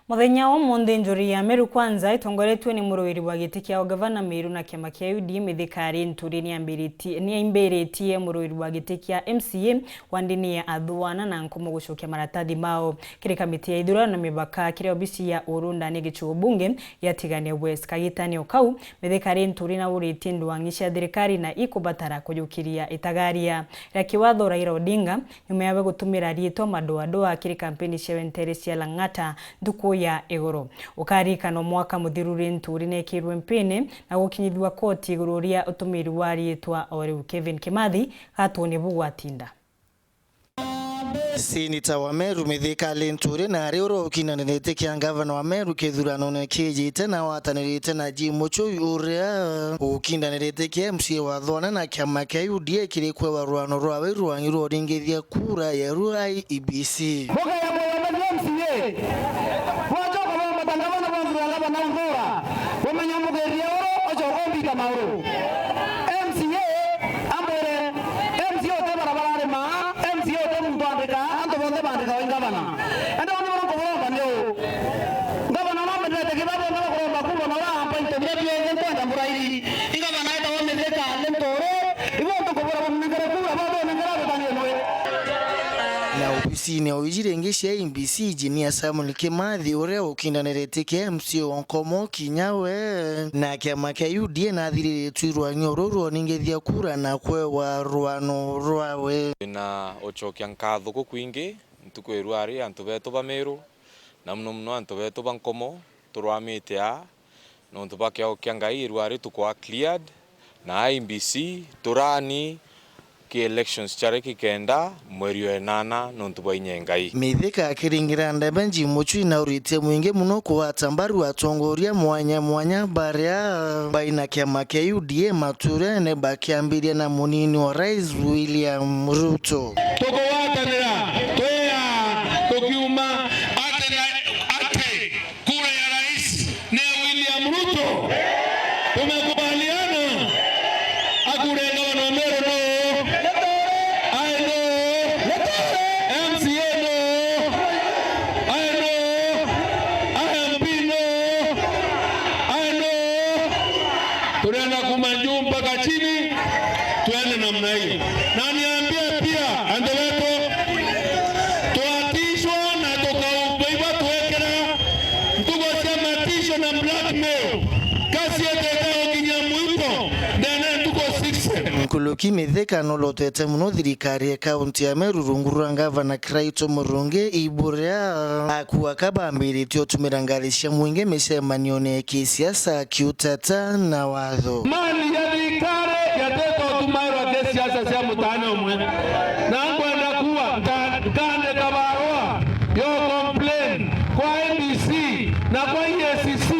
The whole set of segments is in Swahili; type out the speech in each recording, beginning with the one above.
Muthenya wa mundi njuri ya Meru Kwanza itongoretwe ni muruiri wa giti kia gavana Meru na kiama kia UDM ithikari nturi ni imberetie muruiri wa giti kia MCA wa ndini ya ATHWANA na NKOMO gucokia maratathi mao kiri kamiti ya ithurano na mibaka kiri obisi ya urunda ni gichuo bunge ya Tigania West kagitanio kau mithikari nturi na uriti ndwangisha thirikari na ikubatara kujukiria ITAGARIA ya kiwatho Raila Odinga nyuma ya gutumira RIITWA MADOADOA kiri kampeni cia ntere cia Lang'ata nduku ya IGORO ukarikano mwaka muthiruri nturi nekirwe mpene na gukinyithwa koti iguru ria utumiri wa RIITWA ori Kevin Kimathi gatoni bugwatinda Seneta wa Meru mithika LINTURI na rioro kinanete kia gavana wa Meru kithurano na kijite na watanirite na jimucho uria ukinanete kia MCA wa ATHWANA na kiama kia UDA kiri kwa ruano rwa wirwangiru ringithia kura ya RIIBC boga ya MCA wacho kwa matangano kwa ngala na ngora wamenyamugeria oro ocho ombi kama oro MCA ambere MCA otebarabara ma MCA otembandika anto bonde bandika wengabana ando ni moro kwa ndio ngabana na mede kibabo ngaba kwa bakuru na wa point ndio yenge kwenda murairi ingabana ita wamedeka lentoro ibo to kwa mngere kula babo ngara batani na ofisi ni ojirengeshi ya MBC Jinia Samuel Kimathi uria ukindanirete kia MCA wa NKOMO kinyawe na kiama kia UDA na thirire twirwa nyororo ningethia kura na kwewa ruano rwawe na ochokia nkatho kukwingi ntukwirwari antu beto ba Meru na mno antu beto ba NKOMO turwamite a no ntubake okiangai irwari tukwa cleared na MBC turani ki elections chareki kenda mweri wa 8 nontuba inyengai mithika kiringira ndabanji muchu na urite mwinge muno kwa tambaru atongoria mwanya baria baina kiama kia UDA mature ne bakiambiria na munini wa Rais William Ruto toko watanira toya tokiuma ate kura ya rais ne William Ruto tumekubaliana akurenga wana Meru no tunaenda kumanjuu mpaka chini tuende namna hiyo na niambie pia andeleto tuatishwa na tukaubiba tuwekera mtugo sema tisho na blackmail kasi ya tetao kinyamuito ndene tuko 6 Nkuluki mithika no lotete muno thirikari kaunti ya Meru rungurura gavana Kraito Murungi iburia akuwa kabambirite otumira ngari cia mwinge micemanione kisiasa kiutata na watho mali ya thirikari yatetwo tumairwa kisiasa cia mutane umwe na kwenda kuwa ngane kabarua yo complain kwa MBC na kwa EACC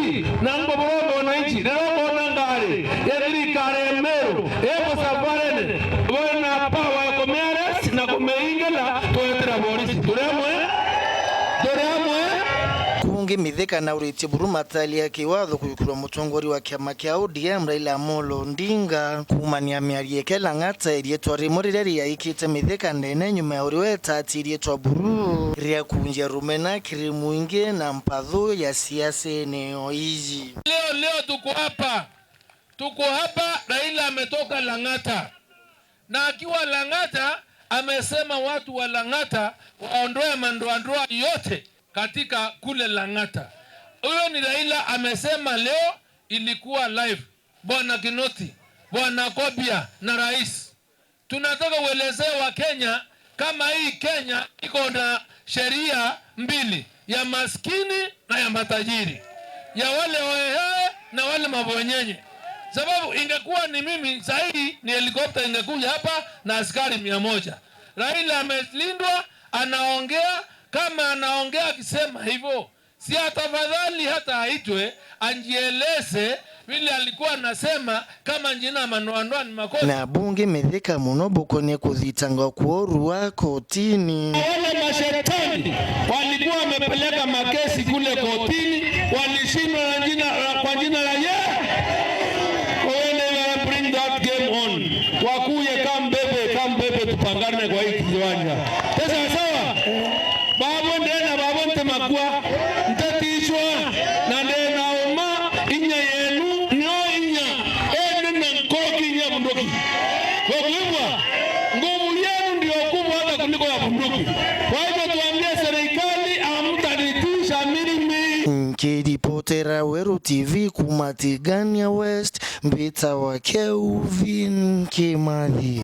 na ngoborogo wananchi leo na ngari ya thirikari ya Meru ebo safarene wana power commerce na kumeingela toetera polisi turemwe kungi mithika na uriti burumatali ya kiwatho kuyukirwa mutongori wa kiama kia ODM Raila Odinga kumania miarieke Lang'ata irietwa rimurire ya ikite mithika ndene nyuma ya uriwe tati irietwa buru ria kunja rumena kiri mwingi na mpatho ya siasa eneo hizi leo tuko hapa Raila ametoka Lang'ata na akiwa Lang'ata amesema watu wa Lang'ata waondoe mandoandoa yote katika kule Lang'ata. Huyo ni Raila amesema leo, ilikuwa live. Bwana Kinoti, Bwana Kobia na rais. Tunataka uelezee wa Kenya kama hii Kenya iko na sheria mbili, ya maskini na ya matajiri, ya wale hohehae na wale mabonyenye. Sababu ingekuwa ni mimi zaidi ni helikopta ingekuja hapa na askari 100. Raila amelindwa, anaongea kama anaongea akisema hivyo. Si atafadhali hata aitwe anjieleze vile alikuwa anasema kama njina manoandoa ni makosa. Na bunge methika muno bukone kuthitanga kuorua kotini. Wale mashetani walikuwa wamepeleka makesi kule kotini, walishindwa kwa jina la bring that game on. Wakuye kambebe tupangane kwa hii kiwanja. Sasa sawa? Babo ndena babo ntemakuwa ntati bunduki. Kwa hivyo nguvu yenu ndio kubwa hata kuliko ya bunduki. Kwa hivyo tuambie serikali amtanitisha mimi. Nikiripotera Weru TV kumatigania West, Mbita wa Kelvin Kimani.